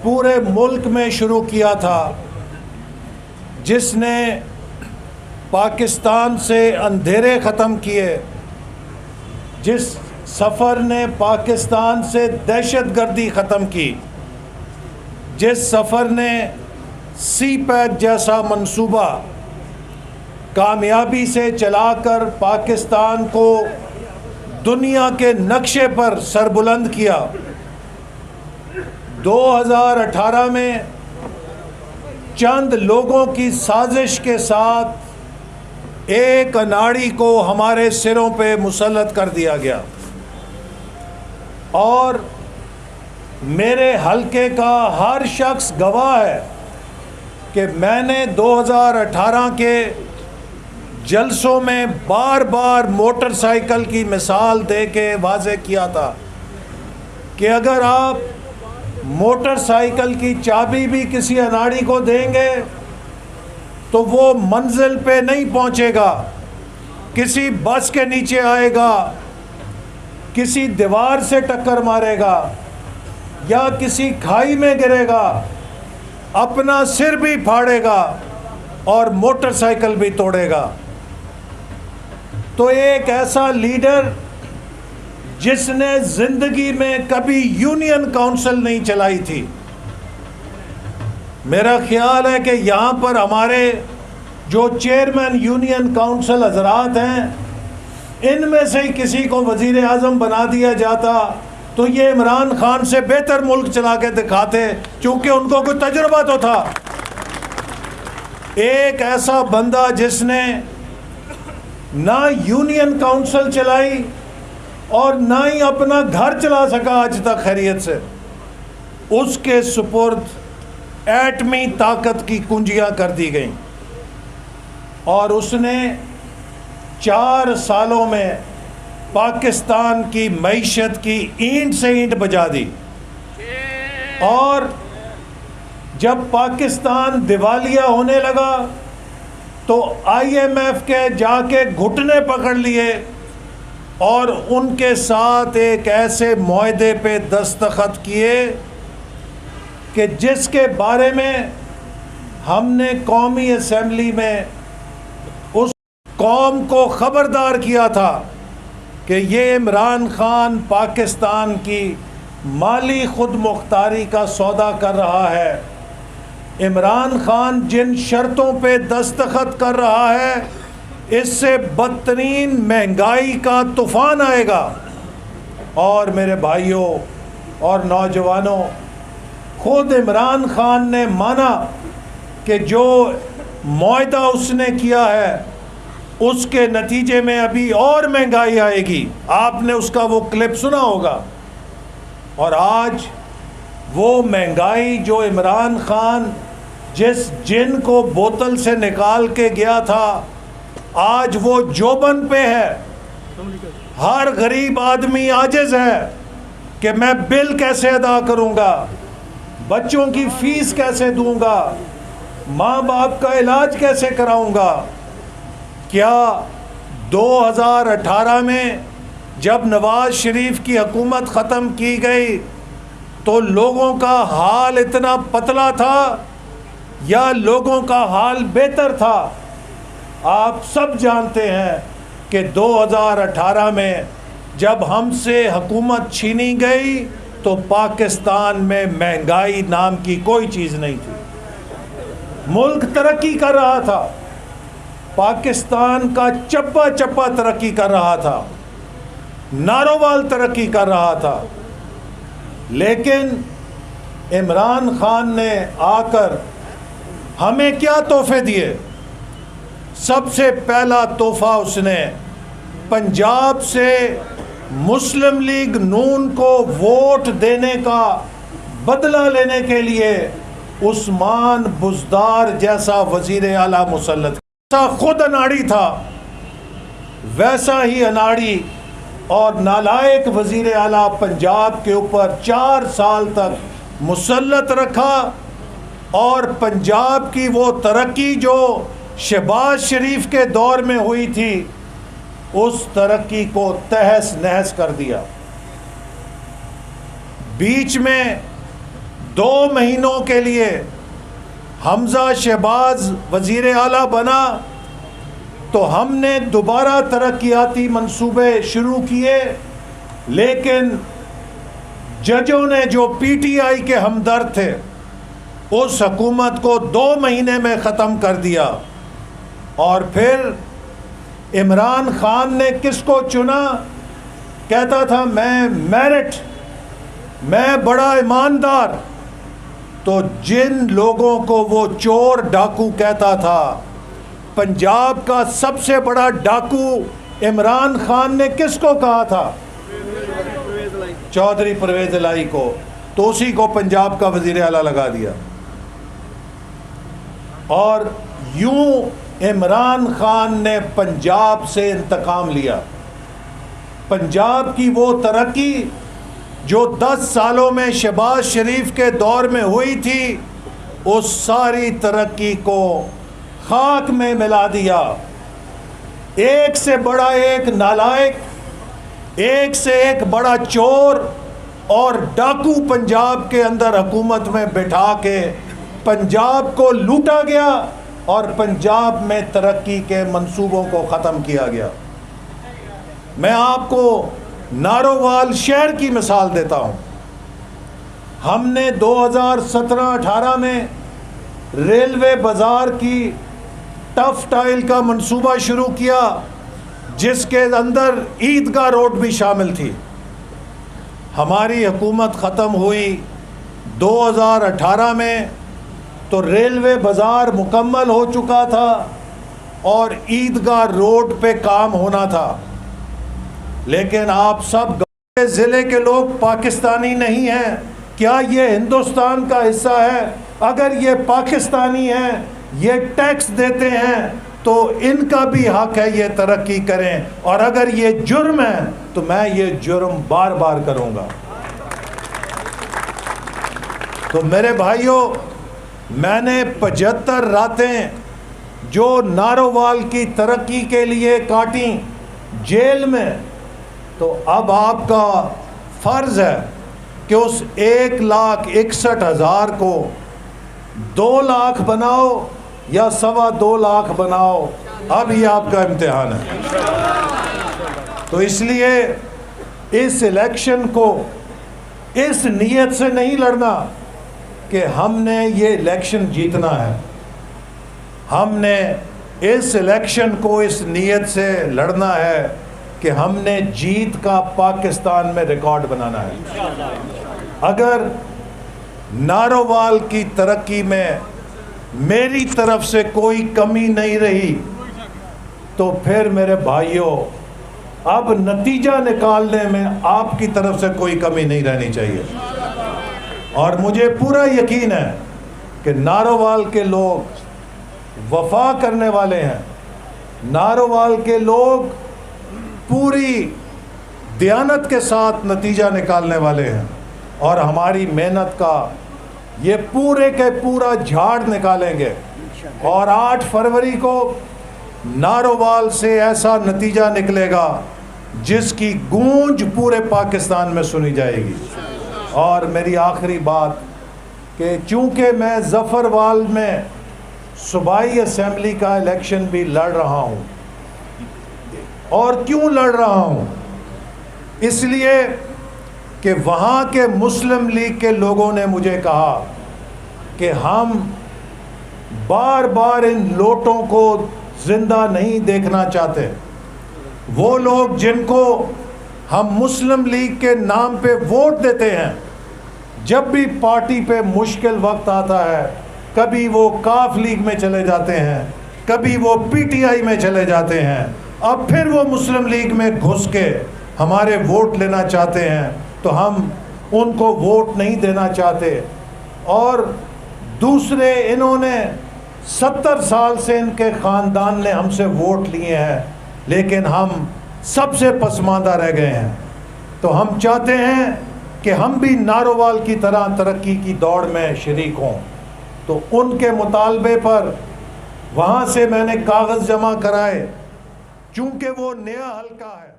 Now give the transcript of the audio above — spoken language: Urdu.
پورے ملک میں شروع کیا تھا، جس نے پاکستان سے اندھیرے ختم کیے، جس سفر نے پاکستان سے دہشت گردی ختم کی، جس سفر نے سی پیک جیسا منصوبہ کامیابی سے چلا کر پاکستان کو دنیا کے نقشے پر سربلند کیا، 2018 میں چند لوگوں کی سازش کے ساتھ ایک اناڑی کو ہمارے سروں پہ مسلط کر دیا گیا، اور میرے حلقے کا ہر شخص گواہ ہے کہ میں نے 2018 کے جلسوں میں بار بار موٹر سائیکل کی مثال دے کے واضح کیا تھا کہ اگر آپ موٹر سائیکل کی چابی بھی کسی اناڑی کو دیں گے تو وہ منزل پہ نہیں پہنچے گا، کسی بس کے نیچے آئے گا، کسی دیوار سے ٹکر مارے گا یا کسی کھائی میں گرے گا، اپنا سر بھی پھاڑے گا اور موٹر سائیکل بھی توڑے گا۔ تو ایک ایسا لیڈر جس نے زندگی میں کبھی یونین کاؤنسل نہیں چلائی تھی، میرا خیال ہے کہ یہاں پر ہمارے جو چیئرمین یونین کاؤنسل حضرات ہیں، ان میں سے کسی کو وزیر اعظم بنا دیا جاتا تو یہ عمران خان سے بہتر ملک چلا کے دکھاتے، چونکہ ان کو کوئی تجربہ تو تھا۔ ایک ایسا بندہ جس نے نہ یونین کاؤنسل چلائی اور نہ ہی اپنا گھر چلا سکا آج تک خیریت سے، اس کے سپرد ایٹمی طاقت کی کنجیاں کر دی گئیں، اور اس نے 4 سالوں میں پاکستان کی معیشت کی اینٹ سے اینٹ بجا دی، اور جب پاکستان دیوالیہ ہونے لگا تو IMF کے جا کے گھٹنے پکڑ لیے اور ان کے ساتھ ایک ایسے معاہدے پہ دستخط کیے کہ جس کے بارے میں ہم نے قومی اسمبلی میں اس قوم کو خبردار کیا تھا کہ یہ عمران خان پاکستان کی مالی خود مختاری کا سودا کر رہا ہے، عمران خان جن شرطوں پہ دستخط کر رہا ہے اس سے بدترین مہنگائی کا طوفان آئے گا۔ اور میرے بھائیوں اور نوجوانوں، خود عمران خان نے مانا کہ جو معاہدہ اس نے کیا ہے اس کے نتیجے میں ابھی اور مہنگائی آئے گی۔ آپ نے اس کا وہ کلپ سنا ہوگا، اور آج وہ مہنگائی جو عمران خان جس جن کو بوتل سے نکال کے گیا تھا، آج وہ جوبن پہ ہے۔ ہر غریب آدمی عاجز ہے کہ میں بل کیسے ادا کروں گا، بچوں کی فیس کیسے دوں گا، ماں باپ کا علاج کیسے کراؤں گا۔ کیا 2018 میں جب نواز شریف کی حکومت ختم کی گئی تو لوگوں کا حال اتنا پتلا تھا یا لوگوں کا حال بہتر تھا؟ آپ سب جانتے ہیں کہ 2018 میں جب ہم سے حکومت چھینی گئی تو پاکستان میں مہنگائی نام کی کوئی چیز نہیں تھی، ملک ترقی کر رہا تھا، پاکستان کا چپا چپا ترقی کر رہا تھا، نارووال ترقی کر رہا تھا۔ لیکن عمران خان نے آ کر ہمیں کیا تحفے دیے؟ سب سے پہلا تحفہ اس نے پنجاب سے مسلم لیگ نون کو ووٹ دینے کا بدلہ لینے کے لیے عثمان بزدار جیسا وزیر اعلیٰ مسلط کیا۔ خود اناڑی تھا، ویسا ہی اناڑی اور نالائق وزیر اعلیٰ پنجاب کے اوپر 4 سال تک مسلط رکھا، اور پنجاب کی وہ ترقی جو شہباز شریف کے دور میں ہوئی تھی اس ترقی کو تہس نہس کر دیا۔ بیچ میں 2 مہینوں کے لیے حمزہ شہباز وزیر اعلیٰ بنا تو ہم نے دوبارہ ترقیاتی منصوبے شروع کیے، لیکن ججوں نے جو پی ٹی آئی کے ہمدرد تھے اس حکومت کو 2 مہینے میں ختم کر دیا۔ اور پھر عمران خان نے کس کو چنا؟ کہتا تھا میں میرٹ، میں بڑا ایماندار۔ تو جن لوگوں کو وہ چور ڈاکو کہتا تھا، پنجاب کا سب سے بڑا ڈاکو عمران خان نے کس کو کہا تھا؟ چودھری پرویز الہی کو۔ تو اسی کو پنجاب کا وزیر اعلیٰ لگا دیا۔ اور یوں عمران خان نے پنجاب سے انتقام لیا۔ پنجاب کی وہ ترقی جو 10 سالوں میں شہباز شریف کے دور میں ہوئی تھی، اس ساری ترقی کو خاک میں ملا دیا۔ ایک سے بڑا ایک نالائق، ایک سے ایک بڑا چور اور ڈاکو پنجاب کے اندر حکومت میں بٹھا کے پنجاب کو لوٹا گیا اور پنجاب میں ترقی کے منصوبوں کو ختم کیا گیا۔ میں آپ کو نارووال شہر کی مثال دیتا ہوں۔ ہم نے 2017-18 میں ریلوے بازار کی ٹف ٹائل کا منصوبہ شروع کیا، جس کے اندر عیدگاہ روڈ بھی شامل تھی۔ ہماری حکومت ختم ہوئی 2018 میں تو ریلوے بازار مکمل ہو چکا تھا اور عیدگاہ روڈ پہ کام ہونا تھا۔ لیکن آپ سب ضلع کے لوگ پاکستانی نہیں ہیں، کیا یہ ہندوستان کا حصہ ہے؟ اگر یہ پاکستانی ہیں، یہ ٹیکس دیتے ہیں، تو ان کا بھی حق ہے یہ ترقی کریں، اور اگر یہ جرم ہے تو میں یہ جرم بار بار کروں گا۔ تو میرے بھائیوں، میں نے 75 راتیں جو نارووال کی ترقی کے لیے کاٹیں جیل میں، تو اب آپ کا فرض ہے کہ اس 1,61,000 کو 2 لاکھ بناؤ یا 2.25 لاکھ بناؤ۔ اب یہ آپ کا امتحان ہے۔ تو اس لیے اس الیکشن کو اس نیت سے نہیں لڑنا کہ ہم نے یہ الیکشن جیتنا ہے، ہم نے اس الیکشن کو اس نیت سے لڑنا ہے کہ ہم نے جیت کا پاکستان میں ریکارڈ بنانا ہے۔ اگر نارووال کی ترقی میں میری طرف سے کوئی کمی نہیں رہی تو پھر میرے بھائیوں، اب نتیجہ نکالنے میں آپ کی طرف سے کوئی کمی نہیں رہنی چاہیے۔ اور مجھے پورا یقین ہے کہ نارووال کے لوگ وفا کرنے والے ہیں، نارووال کے لوگ پوری دیانت کے ساتھ نتیجہ نکالنے والے ہیں، اور ہماری محنت کا یہ پورے کے پورا جھاڑ نکالیں گے، اور 8 فروری کو نارووال سے ایسا نتیجہ نکلے گا جس کی گونج پورے پاکستان میں سنی جائے گی۔ اور میری آخری بات کہ چونکہ میں ظفروال میں صوبائی اسمبلی کا الیکشن بھی لڑ رہا ہوں، اور کیوں لڑ رہا ہوں؟ اس لیے کہ وہاں کے مسلم لیگ کے لوگوں نے مجھے کہا کہ ہم بار بار ان لوٹوں کو زندہ نہیں دیکھنا چاہتے۔ وہ لوگ جن کو ہم مسلم لیگ کے نام پہ ووٹ دیتے ہیں، جب بھی پارٹی پہ مشکل وقت آتا ہے، کبھی وہ کاف لیگ میں چلے جاتے ہیں، کبھی وہ پی ٹی آئی میں چلے جاتے ہیں، اب پھر وہ مسلم لیگ میں گھس کے ہمارے ووٹ لینا چاہتے ہیں، تو ہم ان کو ووٹ نہیں دینا چاہتے۔ اور دوسرے، انہوں نے 70 سال سے ان کے خاندان نے ہم سے ووٹ لیے ہیں، لیکن ہم سب سے پسماندہ رہ گئے ہیں۔ تو ہم چاہتے ہیں کہ ہم بھی نارووال کی طرح ترقی کی دوڑ میں شریک ہوں۔ تو ان کے مطالبے پر وہاں سے میں نے کاغذ جمع کرائے، چونکہ وہ نیا حلقہ ہے۔